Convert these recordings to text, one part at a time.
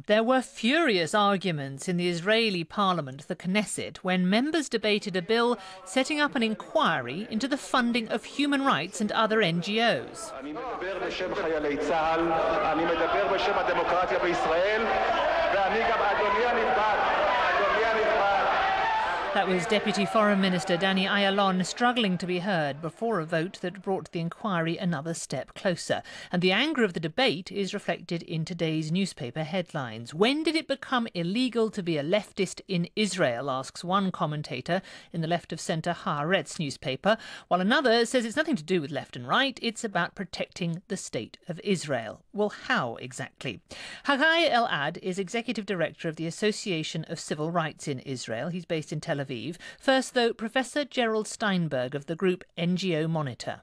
There were furious arguments in the Israeli parliament, the Knesset, when members debated a bill setting up an inquiry into the funding of human rights and other NGOs. That was Deputy Foreign Minister Hagai Elad struggling to be heard before a vote that brought the inquiry another step closer. And the anger of the debate is reflected in today's newspaper headlines. When did it become illegal to be a leftist in Israel, asks one commentator in the left-of-centre Haaretz newspaper, while another says it's nothing to do with left and right, it's about protecting the state of Israel. Well, how exactly? Hagai Elad is Executive Director of the Association of Civil Rights in Israel. He's based in Tel Aviv. First, though, Professor Gerald Steinberg of the group NGO Monitor.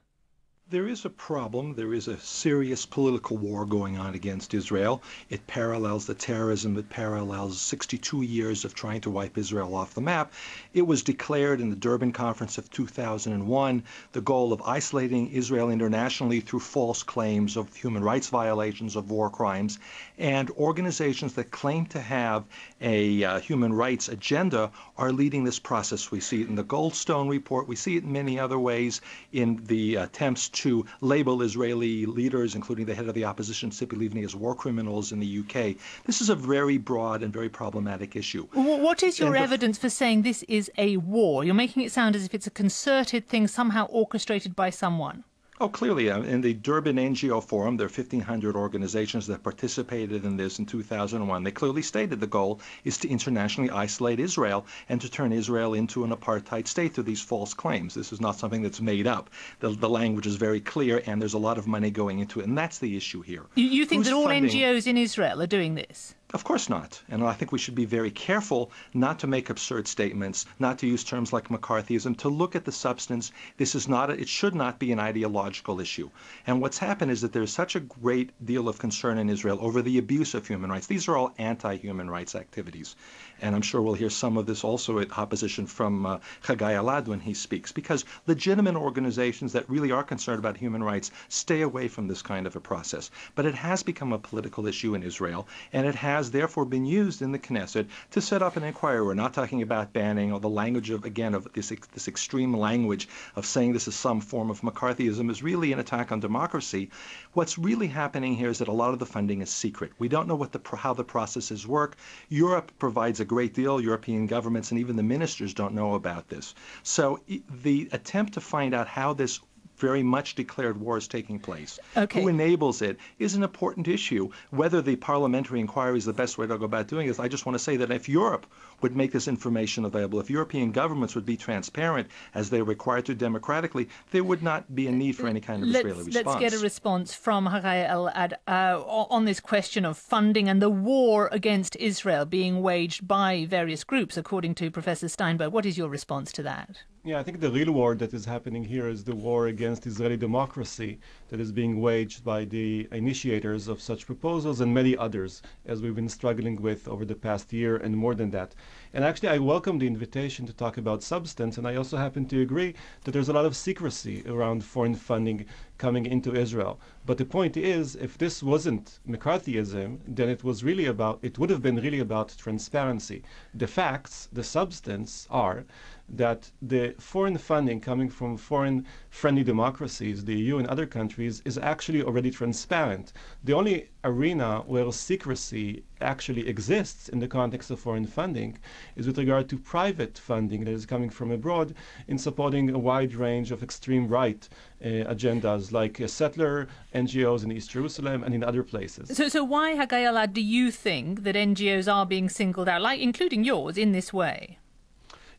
There is a problem. There is a serious political war going on against Israel. It parallels the terrorism. It parallels 62 years of trying to wipe Israel off the map. It was declared in the Durban Conference of 2001 the goal of isolating Israel internationally through false claims of human rights violations, of war crimes, and organizations that claim to have a human rights agenda are leading this process. We see it in the Goldstone report. We see it in many other ways in the attempts to label Israeli leaders, including the head of the opposition, Tzipi Livni, as war criminals in the UK. This is a very broad and very problematic issue. What is your evidence for saying this is a war? You're making it sound as if it's a concerted thing, somehow orchestrated by someone. Oh, clearly, in the Durban NGO Forum, there are 1,500 organizations that participated in this in 2001. They clearly stated the goal is to internationally isolate Israel and to turn Israel into an apartheid state through these false claims. This is not something that's made up. The language is very clear, and there's a lot of money going into it, and that's the issue here. You think that all NGOs in Israel are doing this? Of course not. And I think we should be very careful not to make absurd statements, not to use terms like McCarthyism, to look at the substance. This is not, it should not be an ideological issue. And what's happened is that there's such a great deal of concern in Israel over the abuse of human rights. These are all anti-human rights activities. And I'm sure we'll hear some of this also at opposition from Hagai Elad when he speaks, because legitimate organizations that really are concerned about human rights stay away from this kind of a process. But it has become a political issue in Israel, and it has therefore been used in the Knesset to set up an inquiry. We're not talking about banning or the language of, again, of this extreme language of saying this is some form of McCarthyism is really an attack on democracy. What's really happening here is that a lot of the funding is secret. We don't know how the processes work. Europe provides a great deal. European governments and even the ministers don't know about this. So the attempt to find out how this very much declared war is taking place, who enables it, is an important issue. Whether the parliamentary inquiry is the best way to go about doing this, I just want to say that if Europe would make this information available, if European governments would be transparent as they're required to democratically, there would not be a need for any kind of Israeli response. Let's get a response from Hagai Elad on this question of funding and the war against Israel being waged by various groups, according to Professor Steinberg. What is your response to that? Yeah, I think the real war that is happening here is the war against Israeli democracy that is being waged by the initiators of such proposals and many others, as we've been struggling with over the past year and more than that. And actually, I welcome the invitation to talk about substance, and I also happen to agree that there's a lot of secrecy around foreign funding coming into Israel. But the point is, if this wasn't McCarthyism, then it would have been really about transparency. The facts, the substance are that the foreign funding coming from foreign friendly democracies, the EU and other countries, is actually already transparent. The only arena where secrecy actually exists in the context of foreign funding is with regard to private funding that is coming from abroad in supporting a wide range of extreme right agendas like settler NGOs in East Jerusalem and in other places. So why, Hagai Elad, do you think that NGOs are being singled out, like including yours, in this way?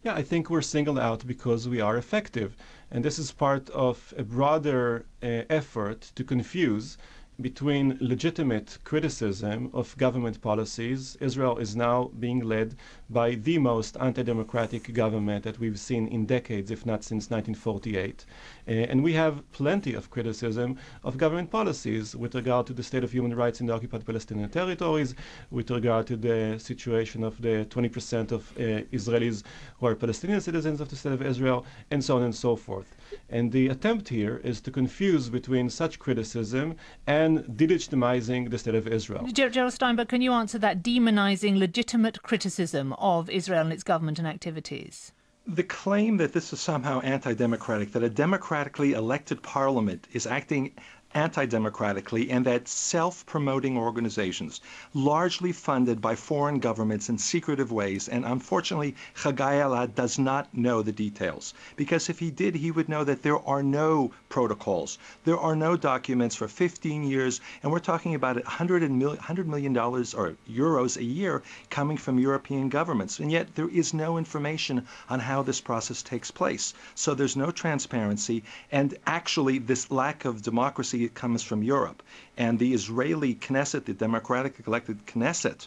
Yeah, I think we're singled out because we are effective. And this is part of a broader effort to confuse between legitimate criticism of government policies. Israel is now being led by the most anti-democratic government that we've seen in decades, if not since 1948. And we have plenty of criticism of government policies with regard to the state of human rights in the occupied Palestinian territories, with regard to the situation of the 20% of Israelis who are Palestinian citizens of the state of Israel, and so on and so forth. And the attempt here is to confuse between such criticism and then delegitimizing the state of Israel. Gerald Steinberg, can you answer that? Demonizing legitimate criticism of Israel and its government and activities? The claim that this is somehow anti-democratic, that a democratically elected parliament is acting anti-democratically, and that self-promoting organizations, largely funded by foreign governments in secretive ways, and unfortunately Hagai Elad does not know the details, because if he did, he would know that there are no protocols, there are no documents for 15 years, and we're talking about $100 million or euros a year coming from European governments, and yet there is no information on how this process takes place. So there's no transparency, and actually this lack of democracy comes from Europe. And the Israeli Knesset, the democratic elected Knesset,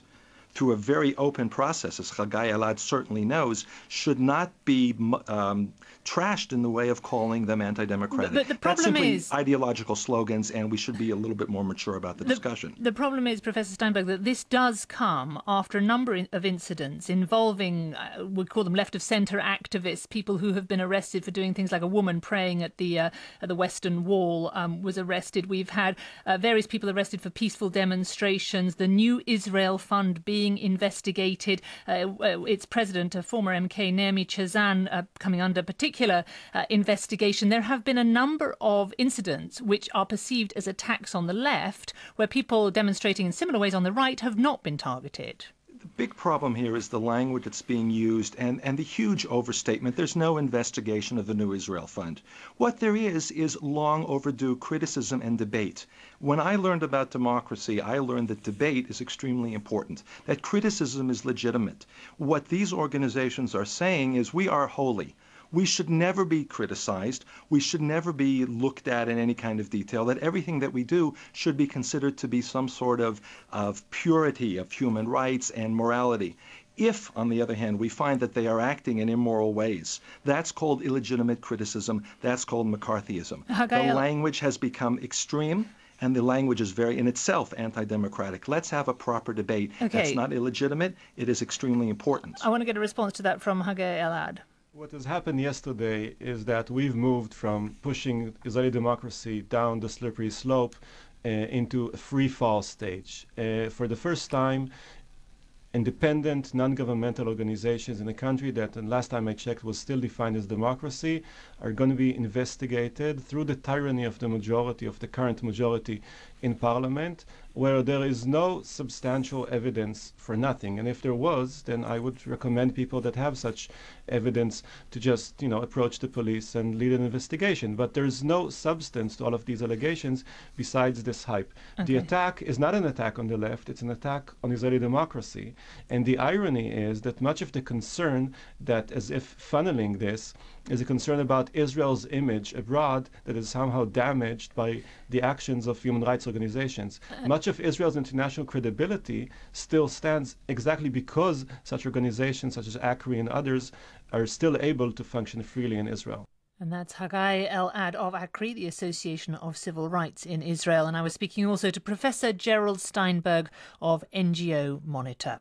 through a very open process, as Hagai Elad certainly knows, should not be trashed in the way of calling them anti-democratic. But the problem That's simply is ideological slogans, and we should be a little bit more mature about the discussion. The problem is, Professor Steinberg, that this does come after a number of incidents involving, we'd call them left-of-centre activists, people who have been arrested for doing things like a woman praying at the Western Wall was arrested. We've had various people arrested for peaceful demonstrations. The New Israel Fund being investigated. Its president, a former MK, Naomi Chazan, coming under particular investigation. There have been a number of incidents which are perceived as attacks on the left, where people demonstrating in similar ways on the right have not been targeted. The big problem here is the language that's being used and the huge overstatement. There's no investigation of the New Israel Fund. What there is long overdue criticism and debate. When I learned about democracy, I learned that debate is extremely important, that criticism is legitimate. What these organizations are saying is we are holy. We should never be criticized. We should never be looked at in any kind of detail, that everything that we do should be considered to be some sort of purity of human rights and morality. If, on the other hand, we find that they are acting in immoral ways, that's called illegitimate criticism. That's called McCarthyism. The language has become extreme, and the language is very, in itself, anti-democratic. Let's have a proper debate. Okay. That's not illegitimate. It is extremely important. I want to get a response to that from Hagai Elad. What has happened yesterday is that we've moved from pushing Israeli democracy down the slippery slope into a free fall stage. For the first time, independent, non-governmental organizations in a country that, and last time I checked, was still defined as democracy, are going to be investigated through the tyranny of the majority, of the current majority in parliament, where there is no substantial evidence for nothing. And if there was, then I would recommend people that have such evidence to just, approach the police and lead an investigation. But there's no substance to all of these allegations besides this hype. Okay. The attack is not an attack on the left, it's an attack on Israeli democracy. And the irony is that much of the concern that, as if funneling this, is a concern about Israel's image abroad that is somehow damaged by the actions of human rights organizations. Much of Israel's international credibility still stands exactly because such organizations such as ACRI and others are still able to function freely in Israel. And that's Hagai Elad of ACRI, the Association of Civil Rights in Israel. And I was speaking also to Professor Gerald Steinberg of NGO Monitor.